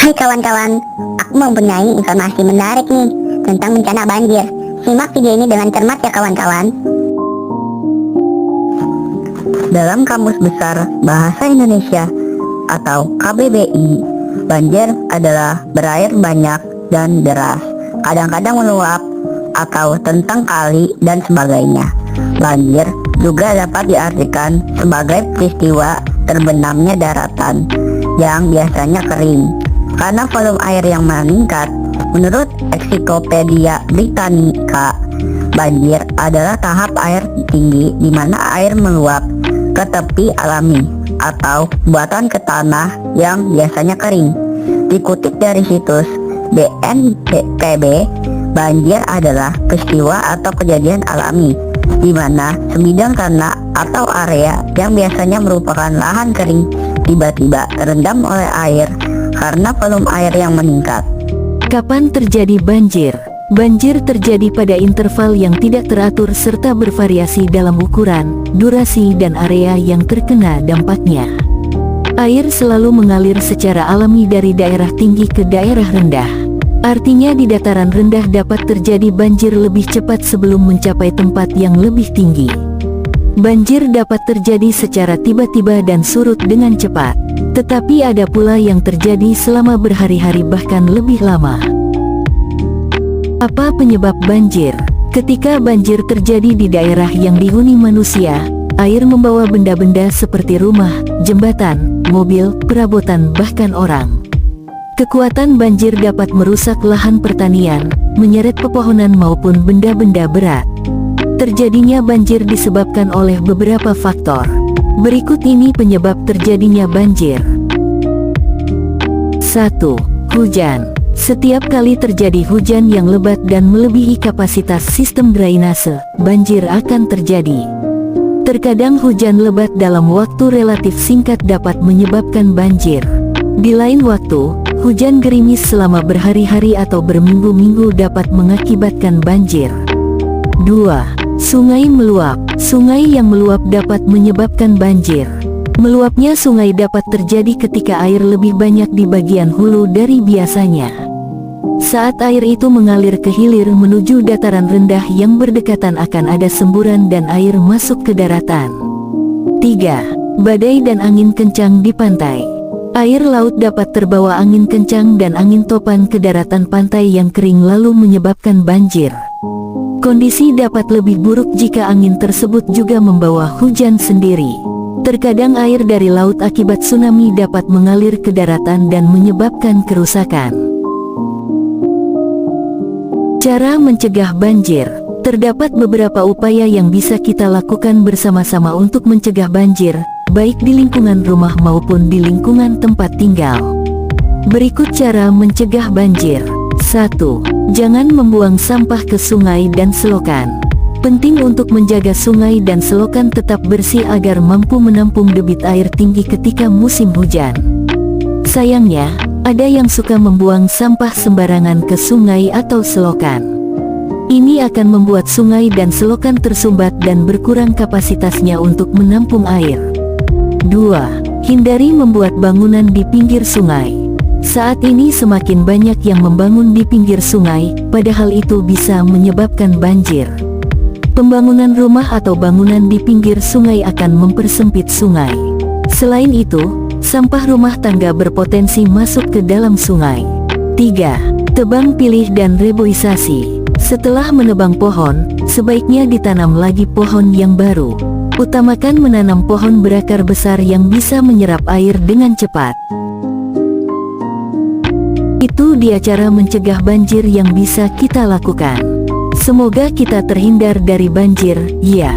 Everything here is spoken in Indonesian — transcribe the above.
Hai kawan-kawan, aku mempunyai informasi menarik nih tentang bencana banjir. Simak video ini dengan cermat ya kawan-kawan. Dalam Kamus Besar Bahasa Indonesia atau KBBI, banjir adalah berair banyak dan deras, kadang-kadang meluap atau tentang kali dan sebagainya. Banjir juga dapat diartikan sebagai peristiwa terbenamnya daratan yang biasanya kering karena volume air yang meningkat. Menurut Ensiklopedia Britannica, banjir adalah tahap air tinggi di mana air meluap ke tepi alami atau buatan ke tanah yang biasanya kering. Dikutip dari situs BNPB, banjir adalah peristiwa atau kejadian alami di mana sebidang tanah atau area yang biasanya merupakan lahan kering tiba-tiba terendam oleh air karena volume air yang meningkat. Kapan terjadi banjir? Banjir terjadi pada interval yang tidak teratur serta bervariasi dalam ukuran, durasi dan area yang terkena dampaknya. Air selalu mengalir secara alami dari daerah tinggi ke daerah rendah. Artinya di dataran rendah dapat terjadi banjir lebih cepat sebelum mencapai tempat yang lebih tinggi. Banjir dapat terjadi secara tiba-tiba dan surut dengan cepat. Tetapi ada pula yang terjadi selama berhari-hari bahkan lebih lama. Apa penyebab banjir? Ketika banjir terjadi di daerah yang dihuni manusia, air membawa benda-benda seperti rumah, jembatan, mobil, perabotan bahkan orang. Kekuatan banjir dapat merusak lahan pertanian, menyeret pepohonan maupun benda-benda berat. Terjadinya banjir disebabkan oleh beberapa faktor. Berikut ini penyebab terjadinya banjir. 1. Hujan. Setiap kali terjadi hujan yang lebat dan melebihi kapasitas sistem drainase, banjir akan terjadi. Terkadang hujan lebat dalam waktu relatif singkat dapat menyebabkan banjir. Di lain waktu, hujan gerimis selama berhari-hari atau berminggu-minggu dapat mengakibatkan banjir. 2. Sungai meluap. Sungai yang meluap dapat menyebabkan banjir. Meluapnya sungai dapat terjadi ketika air lebih banyak di bagian hulu dari biasanya. Saat air itu mengalir ke hilir menuju dataran rendah yang berdekatan akan ada semburan dan air masuk ke daratan. 3. Badai dan angin kencang di pantai. Air laut dapat terbawa angin kencang dan angin topan ke daratan pantai yang kering lalu menyebabkan banjir. Kondisi dapat lebih buruk jika angin tersebut juga membawa hujan sendiri. Terkadang air dari laut akibat tsunami dapat mengalir ke daratan dan menyebabkan kerusakan. Cara mencegah banjir. Terdapat beberapa upaya yang bisa kita lakukan bersama-sama untuk mencegah banjir, baik di lingkungan rumah maupun di lingkungan tempat tinggal. Berikut cara mencegah banjir. 1. Jangan membuang sampah ke sungai dan selokan. Penting untuk menjaga sungai dan selokan tetap bersih agar mampu menampung debit air tinggi ketika musim hujan. Sayangnya, ada yang suka membuang sampah sembarangan ke sungai atau selokan. Ini akan membuat sungai dan selokan tersumbat dan berkurang kapasitasnya untuk menampung air. 2. Hindari membuat bangunan di pinggir sungai. Saat ini semakin banyak yang membangun di pinggir sungai, padahal itu bisa menyebabkan banjir. Pembangunan rumah atau bangunan di pinggir sungai akan mempersempit sungai. Selain itu, sampah rumah tangga berpotensi masuk ke dalam sungai. 3. Tebang pilih dan reboisasi. Setelah menebang pohon, sebaiknya ditanam lagi pohon yang baru. Utamakan menanam pohon berakar besar yang bisa menyerap air dengan cepat. Itu dia cara mencegah banjir yang bisa kita lakukan. Semoga kita terhindar dari banjir, ya.